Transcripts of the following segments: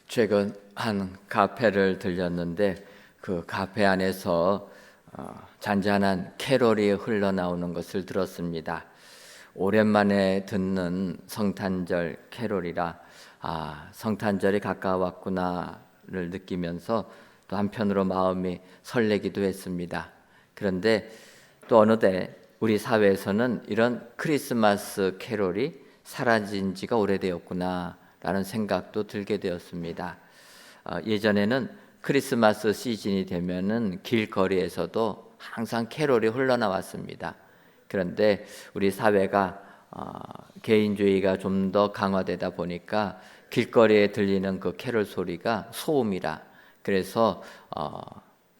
최근 한 카페를 들렸는데 그 카페 안에서 잔잔한 캐롤이 흘러나오는 것을 들었습니다. 오랜만에 듣는 성탄절 캐롤이라 성탄절이 가까웠구나를 느끼면서 또 한편으로 마음이 설레기도 했습니다. 그런데 또 어느새 우리 사회에서는 이런 크리스마스 캐롤이 사라진 지가 오래되었구나라는 생각도 들게 되었습니다. 예전에는 크리스마스 시즌이 되면은 길거리에서도 항상 캐롤이 흘러나왔습니다. 그런데 우리 사회가 개인주의가 좀 더 강화되다 보니까 길거리에 들리는 그 캐롤 소리가 소음이라 그래서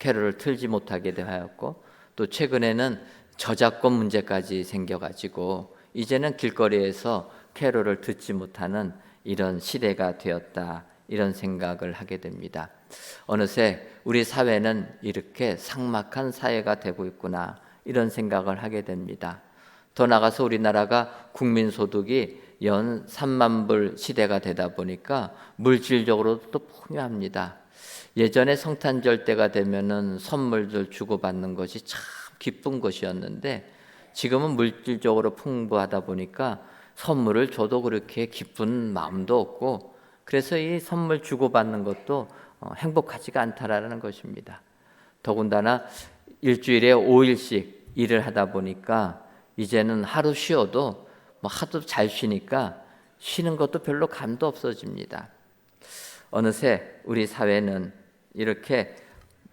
캐롤을 틀지 못하게 되었고, 또 최근에는 저작권 문제까지 생겨가지고 이제는 길거리에서 캐롤을 듣지 못하는 이런 시대가 되었다, 이런 생각을 하게 됩니다. 어느새 우리 사회는 이렇게 삭막한 사회가 되고 있구나, 이런 생각을 하게 됩니다. 더 나아가서 우리나라가 국민소득이 연 3만 불 시대가 되다 보니까 물질적으로도 또 풍요합니다. 예전에 성탄절 때가 되면은 선물들 주고받는 것이 참 기쁜 것이었는데, 지금은 물질적으로 풍부하다 보니까 선물을 줘도 그렇게 기쁜 마음도 없고, 그래서 이 선물 주고받는 것도 행복하지가 않다라는 것입니다. 더군다나 일주일에 5일씩 일을 하다 보니까 이제는 하루 쉬어도 하도 잘 쉬니까 쉬는 것도 별로 감도 없어집니다. 어느새 우리 사회는 이렇게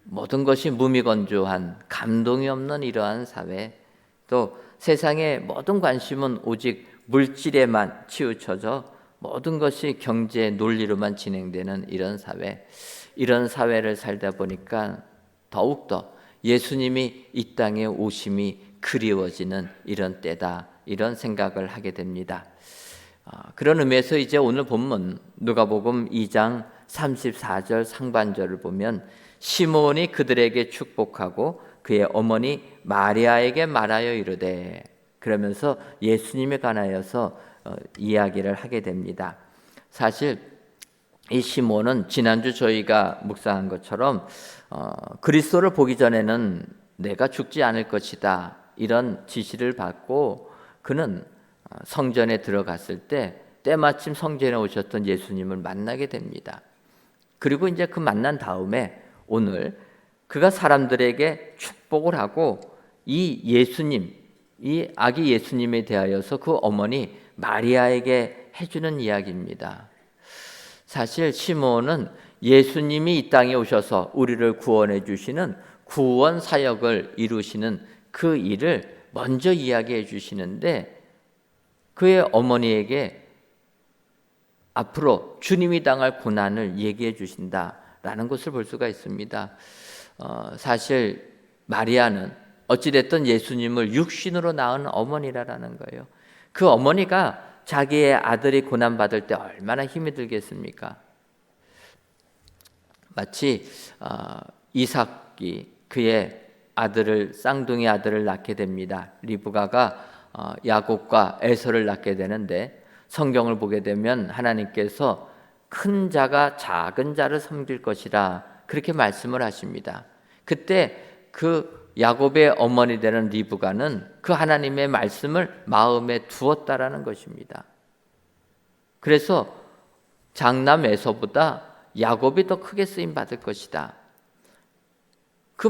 모든 것이 무미건조한, 감동이 없는 이러한 사회, 또 세상의 모든 관심은 오직 물질에만 치우쳐져 모든 것이 경제 논리로만 진행되는 이런 사회, 이런 사회를 살다 보니까 더욱더 예수님이 이 땅에 오심이 그리워지는 이런 때다, 이런 생각을 하게 됩니다. 그런 의미에서 이제 오늘 본문 누가복음 2장 34절 상반절을 보면, 시몬이 그들에게 축복하고 그의 어머니 마리아에게 말하여 이르되, 그러면서 예수님에 관하여서 이야기를 하게 됩니다. 사실 이 시몬은 지난주 저희가 묵상한 것처럼 그리스도를 보기 전에는 내가 죽지 않을 것이다, 이런 지시를 받고 그는 성전에 들어갔을 때 때마침 성전에 오셨던 예수님을 만나게 됩니다. 그리고 이제 그 만난 다음에 오늘 그가 사람들에게 축복을 하고 이 예수님, 이 아기 예수님에 대하여서 그 어머니 마리아에게 해주는 이야기입니다. 사실 시몬은 예수님이 이 땅에 오셔서 우리를 구원해 주시는 구원 사역을 이루시는 그 일을 먼저 이야기해 주시는데, 그의 어머니에게 앞으로 주님이 당할 고난을 얘기해 주신다라는 것을 볼 수가 있습니다. 사실 마리아는 어찌됐든 예수님을 육신으로 낳은 어머니라는 거예요. 그 어머니가 자기의 아들이 고난받을 때 얼마나 힘이 들겠습니까? 마치 이삭이 그의 쌍둥이 아들을 낳게 됩니다. 리브가가 야곱과 에서를 낳게 되는데, 성경을 보게 되면 하나님께서 큰 자가 작은 자를 섬길 것이라 그렇게 말씀을 하십니다. 그때 그 야곱의 어머니 되는 리브가는 그 하나님의 말씀을 마음에 두었다라는 것입니다. 그래서 장남 에서보다 야곱이 더 크게 쓰임 받을 것이다, 그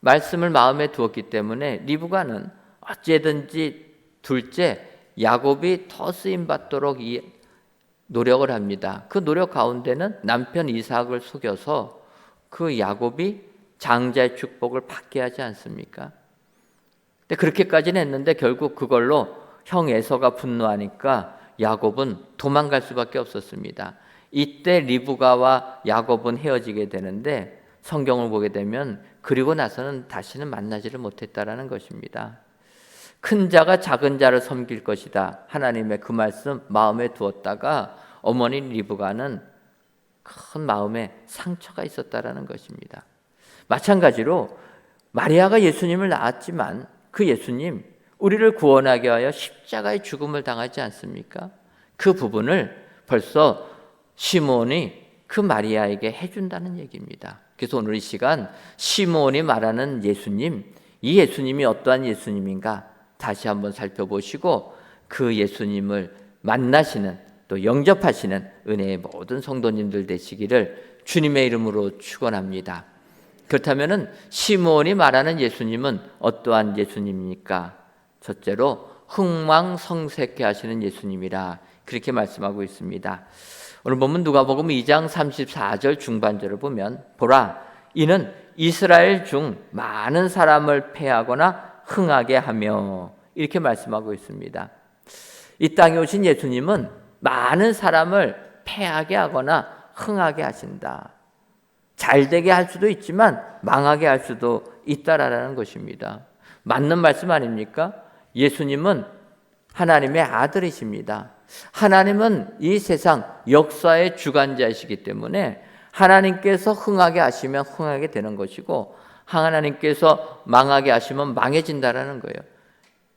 말씀을 마음에 두었기 때문에 리브가는 어찌든지 둘째 야곱이 더 쓰임 받도록 노력을 합니다. 그 노력 가운데는 남편 이삭을 속여서 그 야곱이 장자의 축복을 받게 하지 않습니까? 근데 그렇게까지는 했는데 결국 그걸로 형 에서가 분노하니까 야곱은 도망갈 수밖에 없었습니다. 이때 리브가와 야곱은 헤어지게 되는데, 성경을 보게 되면 그리고 나서는 다시는 만나지를 못했다라는 것입니다. 큰 자가 작은 자를 섬길 것이다, 하나님의 그 말씀 마음에 두었다가 어머니 리브가는 큰 마음에 상처가 있었다라는 것입니다. 마찬가지로 마리아가 예수님을 낳았지만 그 예수님, 우리를 구원하게 하여 십자가의 죽음을 당하지 않습니까? 그 부분을 벌써 시몬이 그 마리아에게 해준다는 얘기입니다. 그래서 오늘 이 시간 시몬이 말하는 예수님, 이 예수님이 어떠한 예수님인가 다시 한번 살펴보시고 그 예수님을 만나시는 또 영접하시는 은혜의 모든 성도님들 되시기를 주님의 이름으로 축원합니다. 그렇다면 시몬이 말하는 예수님은 어떠한 예수님입니까? 첫째로 흥망성쇠케 하시는 예수님이라 그렇게 말씀하고 있습니다. 오늘 보면 누가복음 2장 34절 중반절을 보면 보라 이는 이스라엘 중 많은 사람을 패하거나 흥하게 하며 이렇게 말씀하고 있습니다. 이 땅에 오신 예수님은 많은 사람을 패하게 하거나 흥하게 하신다. 잘되게 할 수도 있지만 망하게 할 수도 있다라는 것입니다. 맞는 말씀 아닙니까? 예수님은 하나님의 아들이십니다. 하나님은 이 세상 역사의 주관자이시기 때문에 하나님께서 흥하게 하시면 흥하게 되는 것이고 하나님께서 망하게 하시면 망해진다라는 거예요.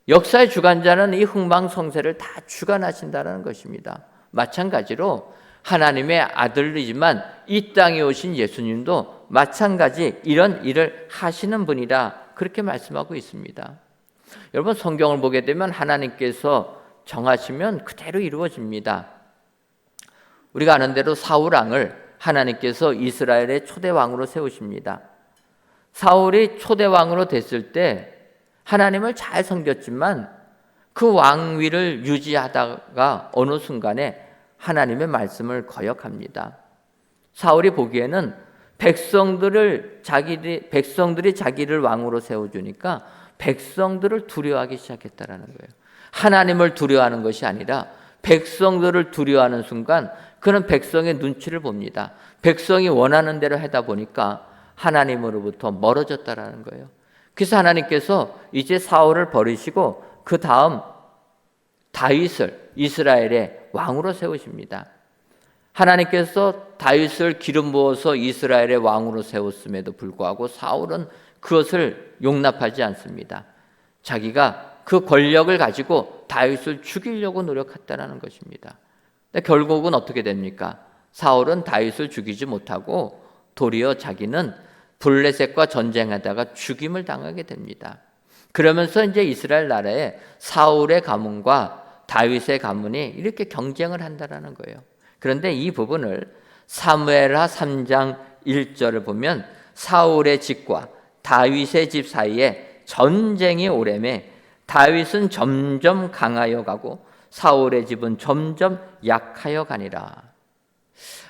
역사의 주관자는 이 흥망성쇠를 다 주관하신다는 것입니다. 마찬가지로 하나님의 아들이지만 이 땅에 오신 예수님도 마찬가지 이런 일을 하시는 분이라 그렇게 말씀하고 있습니다. 여러분 성경을 보게 되면 하나님께서 정하시면 그대로 이루어집니다. 우리가 아는 대로 사울 왕을 하나님께서 이스라엘의 초대 왕으로 세우십니다. 사울이 초대 왕으로 됐을 때 하나님을 잘 섬겼지만 그 왕위를 유지하다가 어느 순간에 하나님의 말씀을 거역합니다. 사울이 보기에는 백성들이 자기를 왕으로 세워주니까 백성들을 두려워하기 시작했다라는 거예요. 하나님을 두려워하는 것이 아니라 백성들을 두려워하는 순간 그는 백성의 눈치를 봅니다. 백성이 원하는 대로 하다 보니까 하나님으로부터 멀어졌다라는 거예요. 그래서 하나님께서 이제 사울을 버리시고 그 다음 다윗을 이스라엘의 왕으로 세우십니다. 하나님께서 다윗을 기름 부어서 이스라엘의 왕으로 세웠음에도 불구하고 사울은 그것을 용납하지 않습니다. 자기가 그 권력을 가지고 다윗을 죽이려고 노력했다는 것입니다. 근데 결국은 어떻게 됩니까? 사울은 다윗을 죽이지 못하고 도리어 자기는 블레셋과 전쟁하다가 죽임을 당하게 됩니다. 그러면서 이제 이스라엘 나라에 사울의 가문과 다윗의 가문이 이렇게 경쟁을 한다라는 거예요. 그런데 이 부분을 사무엘하 3장 1절을 보면 사울의 집과 다윗의 집 사이에 전쟁이 오래매 다윗은 점점 강하여 가고 사울의 집은 점점 약하여 가니라.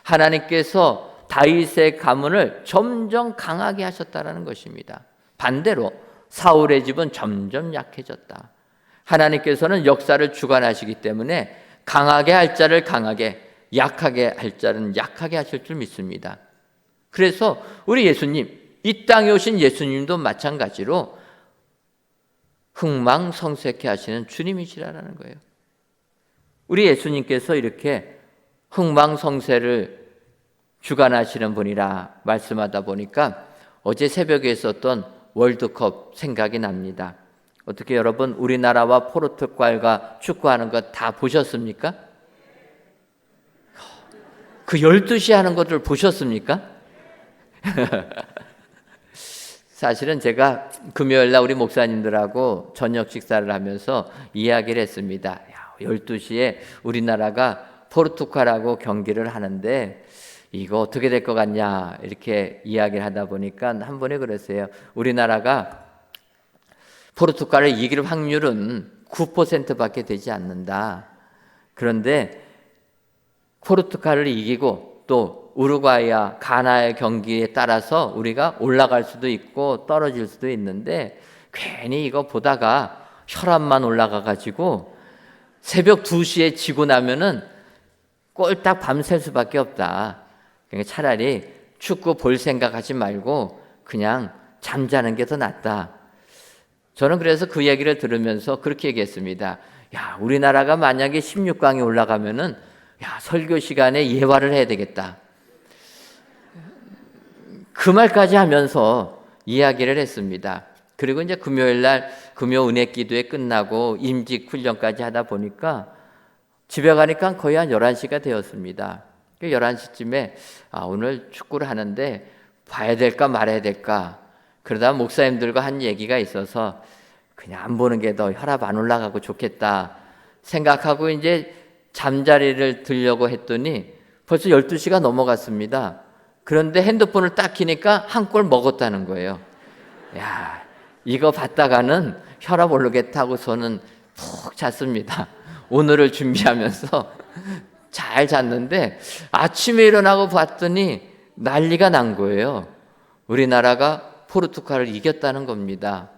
하나님께서 다윗의 가문을 점점 강하게 하셨다는 것입니다. 반대로 사울의 집은 점점 약해졌다. 하나님께서는 역사를 주관하시기 때문에 강하게 할 자를 강하게, 약하게 할 자는 약하게 하실 줄 믿습니다. 그래서 우리 예수님, 이 땅에 오신 예수님도 마찬가지로 흥망성쇠케 하시는 주님이시라는 거예요. 우리 예수님께서 이렇게 흥망성쇠를 주관하시는 분이라 말씀하다 보니까 어제 새벽에 있었던 월드컵 생각이 납니다. 어떻게 여러분 우리나라와 포르투갈과 축구하는 거 다 보셨습니까? 그 12시 하는 것들 보셨습니까? 사실은 제가 금요일날 우리 목사님들하고 저녁 식사를 하면서 이야기를 했습니다. 12시에 우리나라가 포르투갈하고 경기를 하는데 이거 어떻게 될 것 같냐 이렇게 이야기를 하다 보니까 한 분이 그랬어요. 우리나라가 포르투갈을 이길 확률은 9%밖에 되지 않는다. 그런데 포르투갈을 이기고 또 우루과이와 가나의 경기에 따라서 우리가 올라갈 수도 있고 떨어질 수도 있는데 괜히 이거 보다가 혈압만 올라가 가지고 새벽 2시에 지고 나면은 꼴딱 밤샐 수밖에 없다. 그러니까 차라리 축구 볼 생각하지 말고 그냥 잠자는 게 더 낫다. 저는 그래서 그 얘기를 들으면서 그렇게 얘기했습니다. 야, 우리나라가 만약에 16강에 올라가면은 야, 설교 시간에 예화를 해야 되겠다. 그 말까지 하면서 이야기를 했습니다. 그리고 이제 금요일날 금요 은혜 기도회 끝나고 임직 훈련까지 하다 보니까 집에 가니까 거의 한 11시가 되었습니다. 11시쯤에 오늘 축구를 하는데 봐야 될까 말아야 될까, 그러다 목사님들과 한 얘기가 있어서 그냥 안 보는 게 더 혈압 안 올라가고 좋겠다 생각하고 이제 잠자리를 들려고 했더니 벌써 12시가 넘어갔습니다. 그런데 핸드폰을 딱 키니까 한 골 먹었다는 거예요. 야, 이거 봤다가는 혈압 오르겠다 하고서는 푹 잤습니다. 오늘을 준비하면서 잘 잤는데 아침에 일어나고 봤더니 난리가 난 거예요. 우리나라가 포르투갈을 이겼다는 겁니다.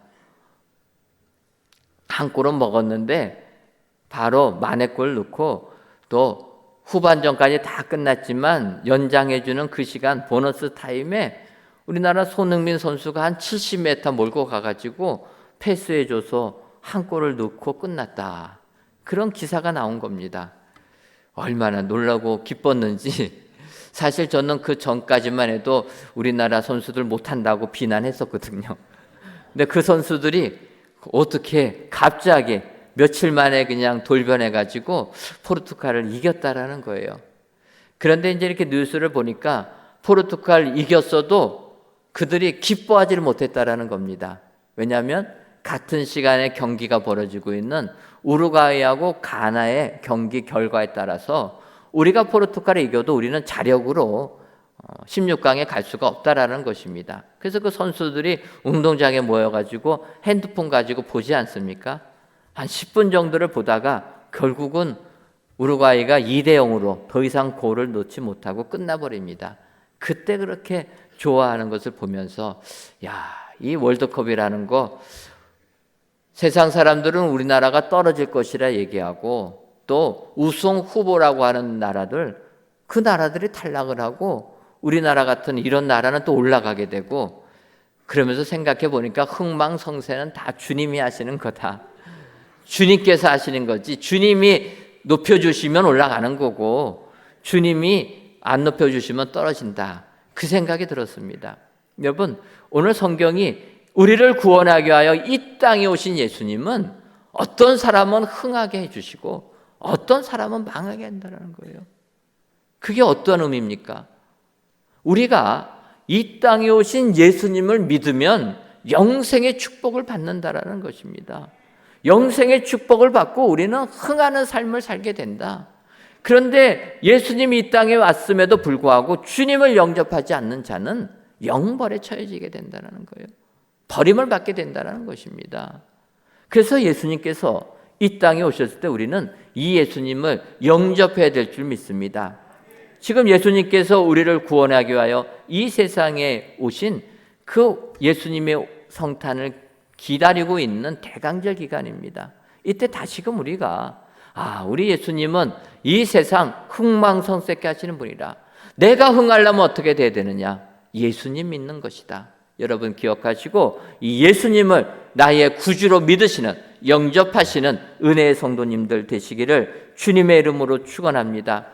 한 골은 먹었는데 바로 만회골 넣고 또 후반전까지 다 끝났지만 연장해주는 그 시간 보너스 타임에 우리나라 손흥민 선수가 한 70m 몰고 가가지고 패스해줘서 한 골을 넣고 끝났다. 그런 기사가 나온 겁니다. 얼마나 놀라고 기뻤는지. 사실 저는 그 전까지만 해도 우리나라 선수들 못한다고 비난했었거든요. 근데 그 선수들이 어떻게 갑자기 며칠 만에 그냥 돌변해가지고 포르투갈을 이겼다라는 거예요. 그런데 이제 이렇게 뉴스를 보니까 포르투갈 이겼어도 그들이 기뻐하지를 못했다라는 겁니다. 왜냐하면 같은 시간에 경기가 벌어지고 있는 우루과이하고 가나의 경기 결과에 따라서 우리가 포르투갈을 이겨도 우리는 자력으로 16강에 갈 수가 없다라는 것입니다. 그래서 그 선수들이 운동장에 모여가지고 핸드폰 가지고 보지 않습니까? 한 10분 정도를 보다가 결국은 우루과이가 2대0으로 더 이상 골을 넣지 못하고 끝나버립니다. 그때 그렇게 좋아하는 것을 보면서 이 월드컵이라는 거 세상 사람들은 우리나라가 떨어질 것이라 얘기하고 또 우승 후보라고 하는 나라들, 그 나라들이 탈락을 하고 우리나라 같은 이런 나라는 또 올라가게 되고, 그러면서 생각해 보니까 흥망성쇠는 다 주님이 하시는 거다. 주님께서 하시는 거지. 주님이 높여주시면 올라가는 거고 주님이 안 높여주시면 떨어진다. 그 생각이 들었습니다. 여러분, 오늘 성경이 우리를 구원하기 위하여 이 땅에 오신 예수님은 어떤 사람은 흥하게 해주시고 어떤 사람은 망하게 한다는 거예요. 그게 어떤 의미입니까? 우리가 이 땅에 오신 예수님을 믿으면 영생의 축복을 받는다라는 것입니다. 영생의 축복을 받고 우리는 흥하는 삶을 살게 된다. 그런데 예수님이 이 땅에 왔음에도 불구하고 주님을 영접하지 않는 자는 영벌에 처해지게 된다는 거예요. 버림을 받게 된다는 것입니다. 그래서 예수님께서 이 땅에 오셨을 때 우리는 이 예수님을 영접해야 될 줄 믿습니다. 지금 예수님께서 우리를 구원하기 위하여 이 세상에 오신 그 예수님의 성탄을 기다리고 있는 대강절 기간입니다. 이때 다시금 우리가 우리 예수님은 이 세상 흥망성쇠케 하시는 분이라. 내가 흥하려면 어떻게 돼야 되느냐? 예수님 믿는 것이다. 여러분 기억하시고 이 예수님을 나의 구주로 믿으시는, 영접하시는 은혜의 성도님들 되시기를 주님의 이름으로 축원합니다.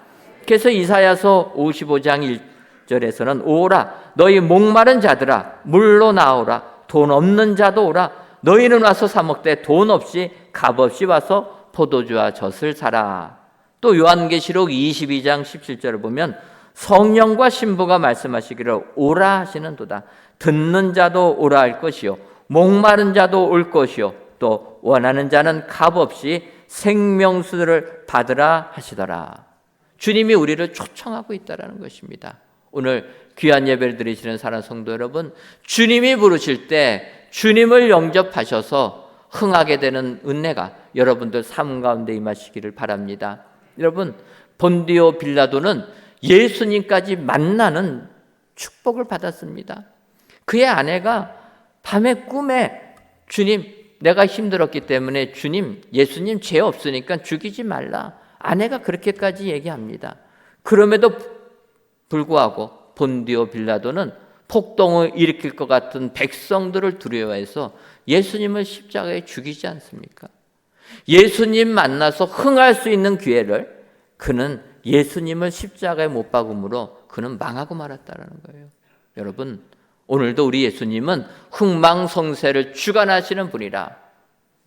그래서 이사야서 55장 1절에서는 오라 너희 목마른 자들아 물로 나오라 돈 없는 자도 오라 너희는 와서 사 먹되 돈 없이 값 없이 와서 포도주와 젖을 사라. 또 요한계시록 22장 17절을 보면 성령과 신부가 말씀하시기를 오라 하시는도다. 듣는 자도 오라 할 것이요 목마른 자도 올 것이요 또 원하는 자는 값 없이 생명수를 받으라 하시더라. 주님이 우리를 초청하고 있다는 것입니다. 오늘 귀한 예배를 드리시는 사랑하는 성도 여러분, 주님이 부르실 때 주님을 영접하셔서 흥하게 되는 은혜가 여러분들 삶 가운데 임하시기를 바랍니다. 여러분, 본디오 빌라도는 예수님까지 만나는 축복을 받았습니다. 그의 아내가 밤에 꿈에 주님, 내가 힘들었기 때문에 주님, 예수님 죄 없으니까 죽이지 말라. 아내가 그렇게까지 얘기합니다. 그럼에도 불구하고 본디오 빌라도는 폭동을 일으킬 것 같은 백성들을 두려워해서 예수님을 십자가에 죽이지 않습니까? 예수님 만나서 흥할 수 있는 기회를 그는 예수님을 십자가에 못 박음으로 그는 망하고 말았다는 거예요. 여러분, 오늘도 우리 예수님은 흥망성쇠를 주관하시는 분이라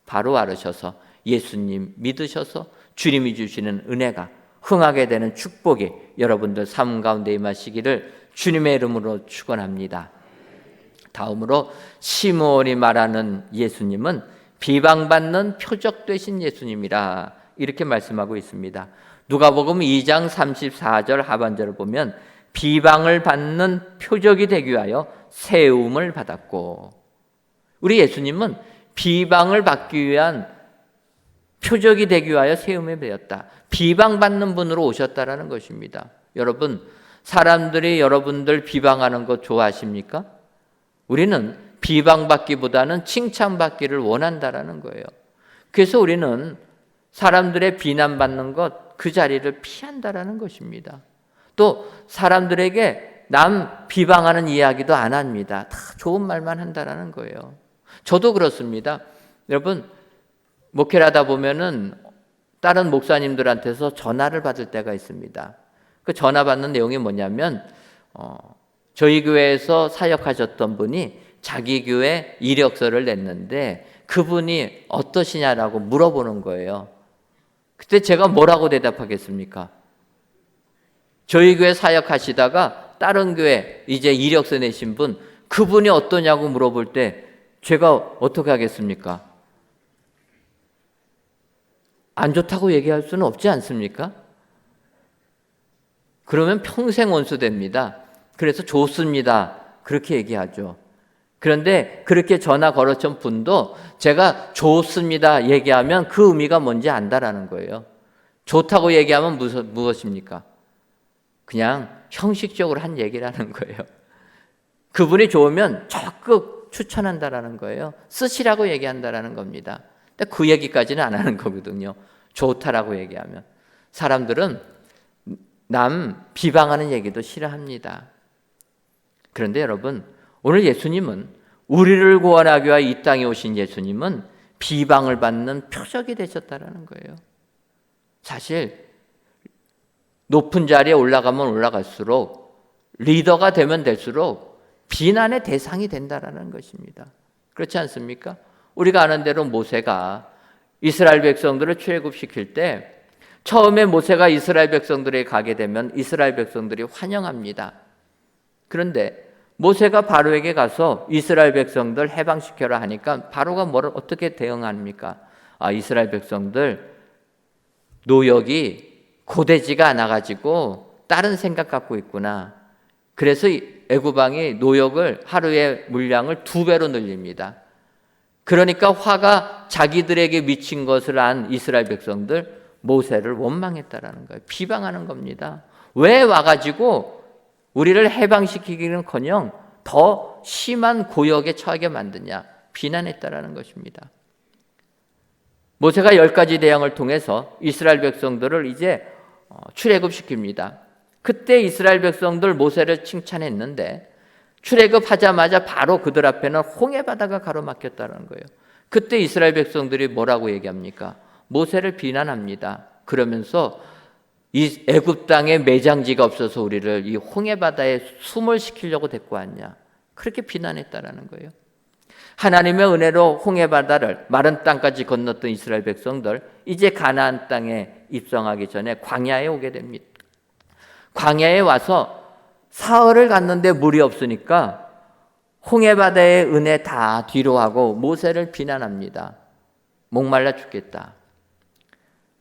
바로 알으셔서 예수님 믿으셔서 주님이 주시는 은혜가 흥하게 되는 축복이 여러분들 삶 가운데 임하시기를 주님의 이름으로 축원합니다. 다음으로 시므온이 말하는 예수님은 비방받는 표적 되신 예수님이라 이렇게 말씀하고 있습니다. 누가복음 2장 34절 하반절을 보면 비방을 받는 표적이 되기 위하여 세움을 받았고, 우리 예수님은 비방을 받기 위한 표적이 되기 위하여 세움을 받았다. 비방받는 분으로 오셨다라는 것입니다. 여러분, 사람들이 여러분들 비방하는 거 좋아하십니까? 우리는 비방받기보다는 칭찬받기를 원한다라는 거예요. 그래서 우리는 사람들의 비난받는 것, 그 자리를 피한다라는 것입니다. 또 사람들에게 남 비방하는 이야기도 안 합니다. 다 좋은 말만 한다라는 거예요. 저도 그렇습니다. 여러분, 목회를 하다 보면은 다른 목사님들한테서 전화를 받을 때가 있습니다. 그 전화 받는 내용이 뭐냐면 저희 교회에서 사역하셨던 분이 자기 교회 이력서를 냈는데 그분이 어떠시냐라고 물어보는 거예요. 그때 제가 뭐라고 대답하겠습니까? 저희 교회 사역하시다가 다른 교회 이제 이력서 내신 분, 그분이 어떠냐고 물어볼 때 제가 어떻게 하겠습니까? 안 좋다고 얘기할 수는 없지 않습니까? 그러면 평생 원수 됩니다. 그래서 좋습니다, 그렇게 얘기하죠. 그런데 그렇게 전화 걸었던 분도 제가 좋습니다 얘기하면 그 의미가 뭔지 안다라는 거예요. 좋다고 얘기하면 무엇입니까? 그냥 형식적으로 한 얘기라는 거예요. 그분이 좋으면 적극 추천한다라는 거예요. 쓰시라고 얘기한다라는 겁니다. 근데 그 얘기까지는 안 하는 거거든요. 좋다라고 얘기하면. 사람들은 남 비방하는 얘기도 싫어합니다. 그런데 여러분, 오늘 예수님은, 우리를 구원하기 위하여 이 땅에 오신 예수님은 비방을 받는 표적이 되셨다라는 거예요. 사실 높은 자리에 올라가면 올라갈수록, 리더가 되면 될수록 비난의 대상이 된다라는 것입니다. 그렇지 않습니까? 우리가 아는 대로 모세가 이스라엘 백성들을 출애굽시킬 때 처음에 모세가 이스라엘 백성들에게 가게 되면 이스라엘 백성들이 환영합니다. 그런데 모세가 바로에게 가서 이스라엘 백성들 해방시켜라 하니까 바로가 어떻게 대응합니까? 이스라엘 백성들 노역이 고되지가 않아가지고 다른 생각 갖고 있구나. 그래서 애굽 왕이 노역을 하루에 물량을 2배로 늘립니다. 그러니까 화가 자기들에게 미친 것을 안 이스라엘 백성들 모세를 원망했다라는 거예요. 비방하는 겁니다. 왜 와가지고 우리를 해방시키기는커녕 더 심한 고역에 처하게 만드냐, 비난했다라는 것입니다. 모세가 10가지 대항을 통해서 이스라엘 백성들을 이제 출애굽시킵니다. 그때 이스라엘 백성들 모세를 칭찬했는데 출애굽하자마자 바로 그들 앞에는 홍해 바다가 가로막혔다는 거예요. 그때 이스라엘 백성들이 뭐라고 얘기합니까? 모세를 비난합니다. 그러면서 이 애굽 땅에 매장지가 없어서 우리를 이 홍해 바다에 숨을 시키려고 데리고 왔냐, 그렇게 비난했다라는 거예요. 하나님의 은혜로 홍해 바다를 마른 땅까지 건넜던 이스라엘 백성들, 이제 가나안 땅에 입성하기 전에 광야에 오게 됩니다. 광야에 와서 사흘을 갔는데 물이 없으니까 홍해 바다의 은혜 다 뒤로 하고 모세를 비난합니다. 목말라 죽겠다.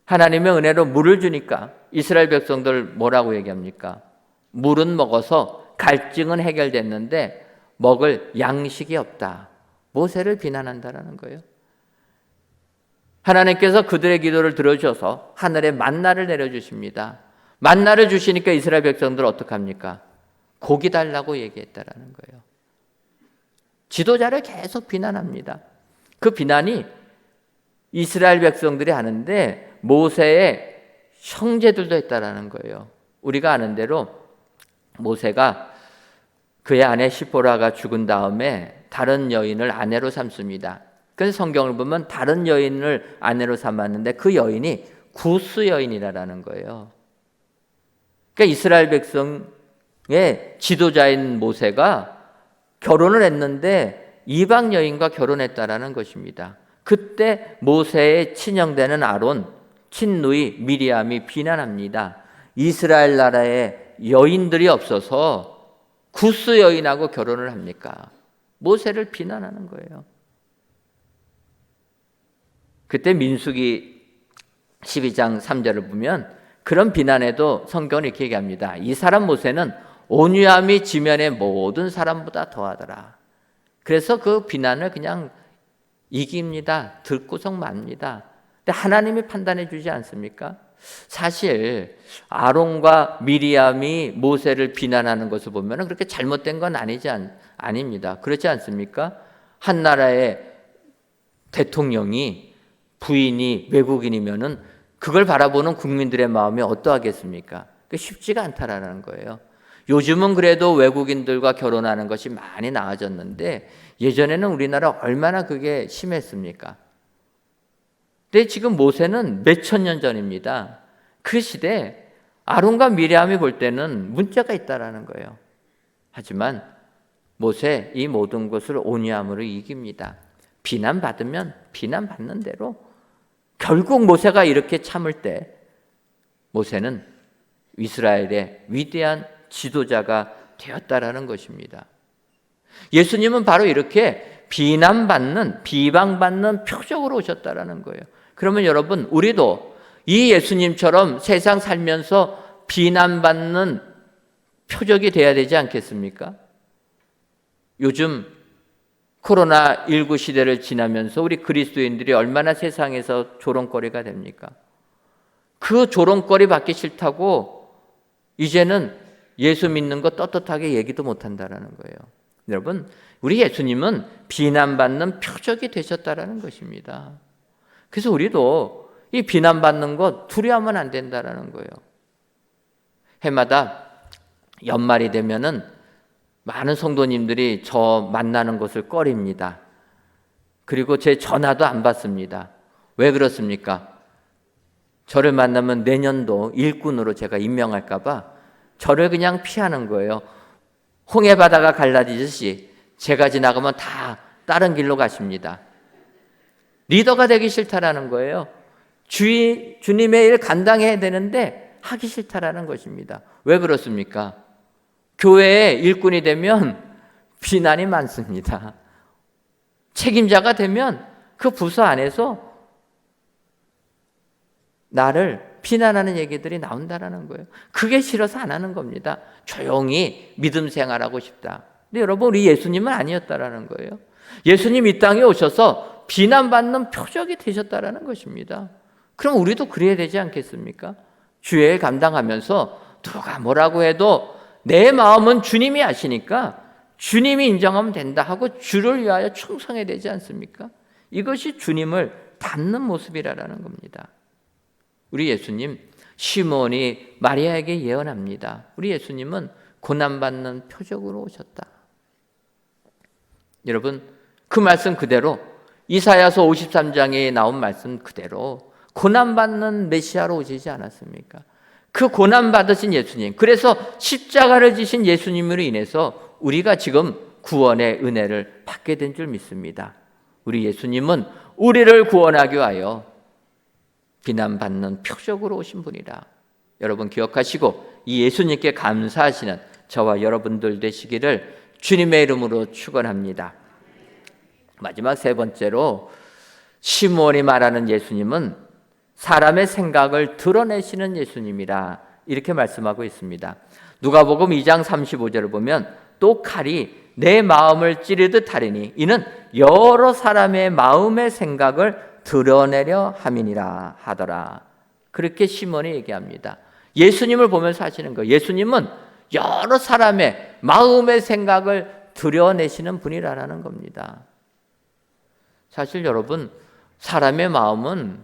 하나님의 은혜로 물을 주니까 이스라엘 백성들 뭐라고 얘기합니까? 물은 먹어서 갈증은 해결됐는데 먹을 양식이 없다. 모세를 비난한다라는 거예요. 하나님께서 그들의 기도를 들어주셔서 하늘에 만나를 내려주십니다. 만나를 주시니까 이스라엘 백성들 어떡합니까? 고기 달라고 얘기했다라는 거예요. 지도자를 계속 비난합니다. 그 비난이 이스라엘 백성들이 하는데 모세의 형제들도 했다라는 거예요. 우리가 아는 대로 모세가 그의 아내 시보라가 죽은 다음에 다른 여인을 아내로 삼습니다. 그래서 성경을 보면 다른 여인을 아내로 삼았는데 그 여인이 구스 여인이라는 거예요. 그러니까 이스라엘 백성의 지도자인 모세가 결혼을 했는데 이방 여인과 결혼했다라는 것입니다. 그때 모세의 친형되는 아론, 친누이 미리암이 비난합니다. 이스라엘 나라에 여인들이 없어서 구스 여인하고 결혼을 합니까? 모세를 비난하는 거예요. 그때 민수기 12장 3절을 보면 그런 비난에도 성경은 이렇게 얘기합니다. 이 사람 모세는 온유함이 지면의 모든 사람보다 더하더라. 그래서 그 비난을 그냥 이깁니다. 들고성 맙니다. 근데 하나님이 판단해 주지 않습니까? 사실 아론과 미리암이 모세를 비난하는 것을 보면 그렇게 잘못된 건 아닙니다. 그렇지 않습니까? 한 나라의 대통령이 부인이 외국인이면은 그걸 바라보는 국민들의 마음이 어떠하겠습니까? 쉽지가 않다라는 거예요. 요즘은 그래도 외국인들과 결혼하는 것이 많이 나아졌는데 예전에는 우리나라 얼마나 그게 심했습니까? 근데 지금 모세는 몇천 년 전입니다. 그 시대 아론과 미리암이 볼 때는 문제가 있다라는 거예요. 하지만 모세 이 모든 것을 온유함으로 이깁니다. 비난받으면 비난받는 대로 결국 모세가 이렇게 참을 때 모세는 이스라엘의 위대한 지도자가 되었다라는 것입니다. 예수님은 바로 이렇게 비방받는 표적으로 오셨다라는 거예요. 그러면 여러분, 우리도 이 예수님처럼 세상 살면서 비난받는 표적이 돼야 되지 않겠습니까? 요즘 코로나19 시대를 지나면서 우리 그리스도인들이 얼마나 세상에서 조롱거리가 됩니까? 그 조롱거리 받기 싫다고 이제는 예수 믿는 거 떳떳하게 얘기도 못한다라는 거예요. 여러분, 우리 예수님은 비난받는 표적이 되셨다라는 것입니다. 그래서 우리도 이 비난받는 것 두려워하면 안 된다라는 거예요. 해마다 연말이 되면은 많은 성도님들이 저 만나는 것을 꺼립니다. 그리고 제 전화도 안 받습니다. 왜 그렇습니까? 저를 만나면 내년도 일꾼으로 제가 임명할까 봐 저를 그냥 피하는 거예요. 홍해 바다가 갈라지듯이 제가 지나가면 다 다른 길로 가십니다. 리더가 되기 싫다라는 거예요. 주님의 일 감당해야 되는데 하기 싫다라는 것입니다. 왜 그렇습니까? 교회의 일꾼이 되면 비난이 많습니다. 책임자가 되면 그 부서 안에서 나를 비난하는 얘기들이 나온다라는 거예요. 그게 싫어서 안 하는 겁니다. 조용히 믿음 생활하고 싶다. 근데 여러분, 우리 예수님은 아니었다라는 거예요. 예수님 이 땅에 오셔서 비난받는 표적이 되셨다라는 것입니다. 그럼 우리도 그래야 되지 않겠습니까? 주의 일 감당하면서 누가 뭐라고 해도 내 마음은 주님이 아시니까 주님이 인정하면 된다 하고 주를 위하여 충성해야 되지 않습니까? 이것이 주님을 닮는 모습이라는 겁니다. 우리 예수님, 시몬이 마리아에게 예언합니다. 우리 예수님은 고난받는 표적으로 오셨다. 여러분, 그 말씀 그대로 이사야서 53장에 나온 말씀 그대로 고난받는 메시아로 오시지 않았습니까? 그 고난받으신 예수님, 그래서 십자가를 지신 예수님으로 인해서 우리가 지금 구원의 은혜를 받게 된 줄 믿습니다. 우리 예수님은 우리를 구원하기 위하여 비난받는 표적으로 오신 분이라. 여러분 기억하시고 이 예수님께 감사하시는 저와 여러분들 되시기를 주님의 이름으로 축원합니다. 마지막 세 번째로 시므온이 말하는 예수님은 사람의 생각을 드러내시는 예수님이라 이렇게 말씀하고 있습니다. 누가복음 2장 35절을 보면 또 칼이 내 마음을 찌르듯 하리니 이는 여러 사람의 마음의 생각을 드러내려 함이니라 하더라. 그렇게 시몬이 얘기합니다. 예수님을 보면서 하시는 거예요. 예수님은 여러 사람의 마음의 생각을 드러내시는 분이라는 겁니다. 사실 여러분, 사람의 마음은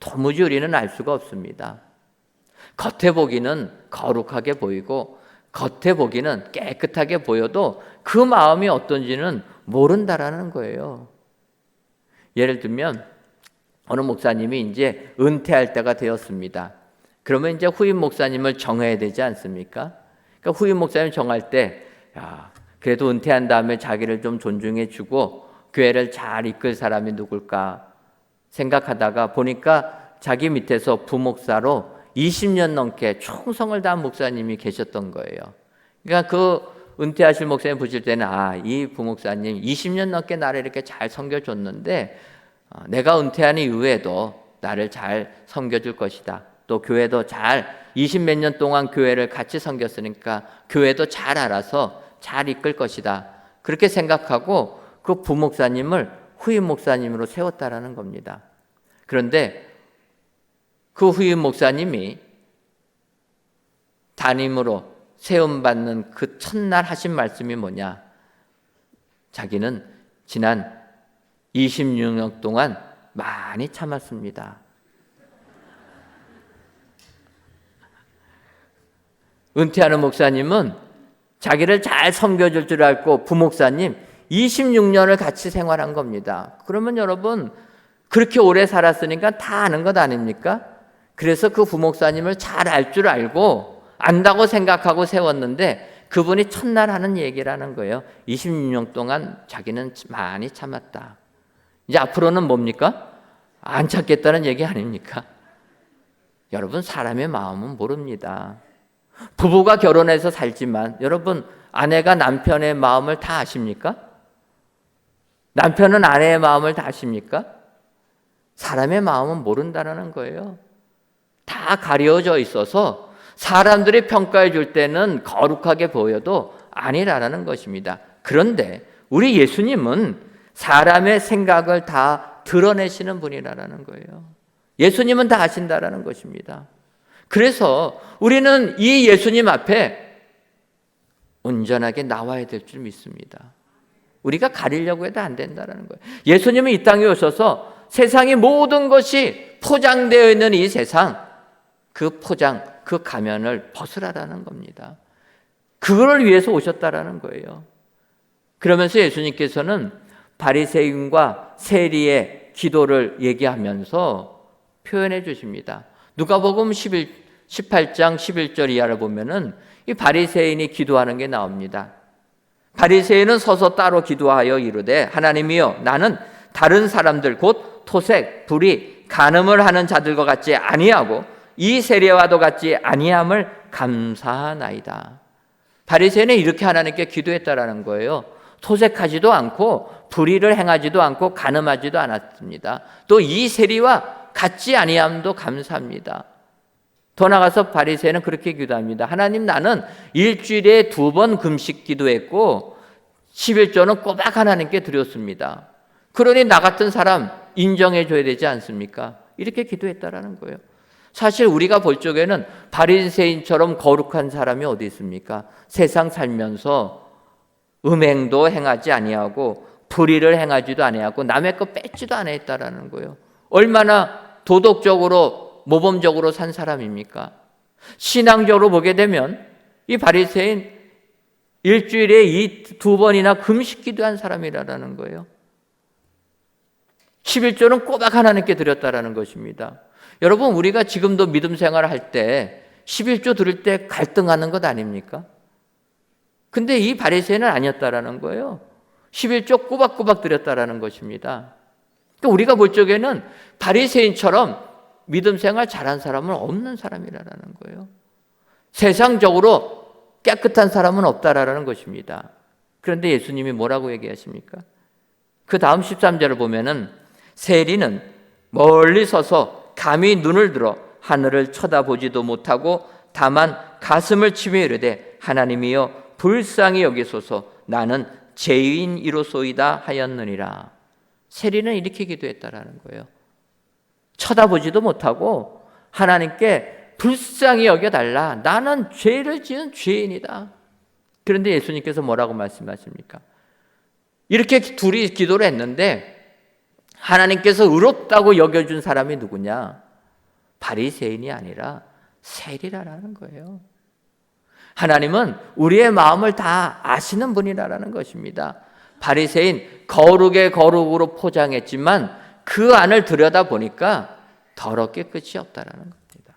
도무지 우리는 알 수가 없습니다. 겉에 보기는 거룩하게 보이고 겉에 보기는 깨끗하게 보여도 그 마음이 어떤지는 모른다라는 거예요. 예를 들면 어느 목사님이 이제 은퇴할 때가 되었습니다. 그러면 이제 후임 목사님을 정해야 되지 않습니까? 그러니까 후임 목사님 정할 때 그래도 은퇴한 다음에 자기를 좀 존중해 주고 교회를 잘 이끌 사람이 누굴까 생각하다가 보니까 자기 밑에서 부목사로 20년 넘게 충성을 다한 목사님이 계셨던 거예요. 그러니까 그 은퇴하실 목사님 보실 때는 이 부목사님 20년 넘게 나를 이렇게 잘 섬겨줬는데 내가 은퇴한 이후에도 나를 잘 섬겨줄 것이다. 또 교회도 잘 20몇 년 동안 교회를 같이 섬겼으니까 교회도 잘 알아서 잘 이끌 것이다. 그렇게 생각하고 그 부목사님을 후임 목사님으로 세웠다라는 겁니다. 그런데 그 후임 목사님이 담임으로 세움받는 그 첫날 하신 말씀이 뭐냐? 자기는 지난 26년 동안 많이 참았습니다. 은퇴하는 목사님은 자기를 잘 섬겨줄 줄 알고 부목사님 26년을 같이 생활한 겁니다. 그러면 여러분 그렇게 오래 살았으니까 다 아는 것 아닙니까? 그래서 그 부목사님을 잘 알 줄 알고 안다고 생각하고 세웠는데 그분이 첫날 하는 얘기라는 거예요. 26년 동안 자기는 많이 참았다. 이제 앞으로는 뭡니까? 안 참겠다는 얘기 아닙니까? 여러분 사람의 마음은 모릅니다. 부부가 결혼해서 살지만 여러분 아내가 남편의 마음을 다 아십니까? 남편은 아내의 마음을 다 아십니까? 사람의 마음은 모른다는 거예요. 다 가려져 있어서 사람들이 평가해 줄 때는 거룩하게 보여도 아니라는 것입니다. 그런데 우리 예수님은 사람의 생각을 다 드러내시는 분이라는 거예요. 예수님은 다 아신다라는 것입니다. 그래서 우리는 이 예수님 앞에 온전하게 나와야 될 줄 믿습니다. 우리가 가리려고 해도 안 된다는 거예요. 예수님은 이 땅에 오셔서 세상의 모든 것이 포장되어 있는 이 세상, 그 포장, 그 가면을 벗으라라는 겁니다. 그걸 위해서 오셨다라는 거예요. 그러면서 예수님께서는 바리새인과 세리의 기도를 얘기하면서 표현해 주십니다. 누가복음 18장 11절 이하를 보면은 이 바리새인이 기도하는 게 나옵니다. 바리새인은 서서 따로 기도하여 이르되 하나님이여 나는 다른 사람들 곧 토색, 불의, 간음을 하는 자들과 같지 아니하고 이 세리와도 같지 아니함을 감사하나이다. 바리새인은 이렇게 하나님께 기도했다라는 거예요. 토색하지도 않고 불의를 행하지도 않고 간음하지도 않았습니다. 또 이 세리와 같지 아니함도 감사합니다. 더 나가서 바리새인은 그렇게 기도합니다. 하나님 나는 일주일에 2번 금식 기도했고 11조는 꼬박 하나님께 드렸습니다. 그러니 나 같은 사람 인정해 줘야 되지 않습니까? 이렇게 기도했다라는 거예요. 사실 우리가 볼 적에는 바리새인처럼 거룩한 사람이 어디 있습니까? 세상 살면서 음행도 행하지 아니하고 불의를 행하지도 아니하고 남의 거 뺏지도 아니했다라는 거예요. 얼마나 도덕적으로 모범적으로 산 사람입니까? 신앙적으로 보게 되면 이 바리새인 일주일에 이 2번이나 금식 기도한 사람이라는 거예요. 11조는 꼬박 하나님께 드렸다라는 것입니다. 여러분 우리가 지금도 믿음 생활을 할 때 11조 드릴 때 갈등하는 것 아닙니까? 근데 이 바리새인은 아니었다라는 거예요. 11조 꼬박꼬박 드렸다라는 것입니다. 그러니까 우리가 볼 적에는 바리새인처럼 믿음 생활 잘한 사람은 없는 사람이라는 거예요. 세상적으로 깨끗한 사람은 없다라는 것입니다. 그런데 예수님이 뭐라고 얘기하십니까? 그 다음 13절을 보면은 세리는 멀리 서서 감히 눈을 들어 하늘을 쳐다보지도 못하고 다만 가슴을 치며 이르되 하나님이여 불쌍히 여기소서 나는 죄인이로소이다 하였느니라. 세리는 이렇게 기도했다라는 거예요. 쳐다보지도 못하고 하나님께 불쌍히 여겨달라. 나는 죄를 지은 죄인이다. 그런데 예수님께서 뭐라고 말씀하십니까? 이렇게 둘이 기도를 했는데 하나님께서 의롭다고 여겨준 사람이 누구냐? 바리새인이 아니라 세리라는 거예요. 하나님은 우리의 마음을 다 아시는 분이라는 것입니다. 바리새인 거룩의 거룩으로 포장했지만 그 안을 들여다보니까 더럽게 끝이 없다라는 겁니다.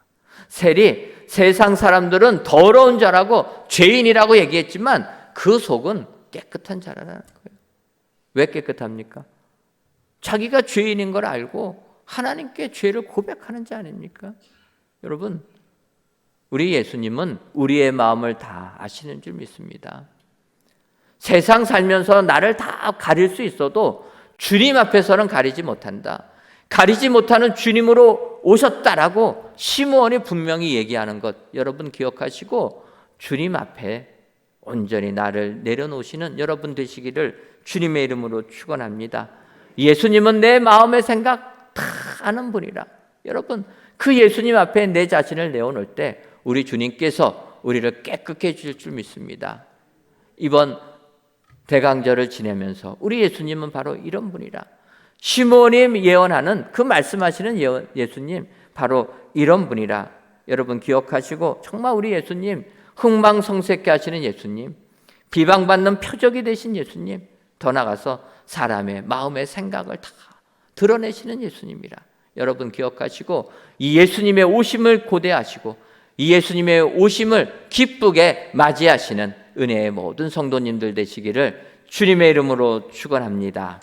세리, 세상 사람들은 더러운 자라고 죄인이라고 얘기했지만 그 속은 깨끗한 자라는 거예요. 왜 깨끗합니까? 자기가 죄인인 걸 알고 하나님께 죄를 고백하는 자 아닙니까? 여러분, 우리 예수님은 우리의 마음을 다 아시는 줄 믿습니다. 세상 살면서 나를 다 가릴 수 있어도 주님 앞에서는 가리지 못한다. 가리지 못하는 주님으로 오셨다라고 시므온이 분명히 얘기하는 것 여러분 기억하시고 주님 앞에 온전히 나를 내려놓으시는 여러분 되시기를 주님의 이름으로 축원합니다. 예수님은 내 마음의 생각 다 아는 분이라. 여러분, 그 예수님 앞에 내 자신을 내어놓을 때 우리 주님께서 우리를 깨끗게 해주실 줄 믿습니다. 이번 대강절을 지내면서 우리 예수님은 바로 이런 분이라. 시므온이 예언하는 그 말씀하시는 예수님 바로 이런 분이라. 여러분 기억하시고 정말 우리 예수님 흥망성쇠케 하시는 예수님, 비방받는 표적이 되신 예수님, 더 나아가서 사람의 마음의 생각을 다 드러내시는 예수님이라. 여러분 기억하시고 이 예수님의 오심을 고대하시고 이 예수님의 오심을 기쁘게 맞이하시는 은혜의 모든 성도님들 되시기를 주님의 이름으로 축원합니다.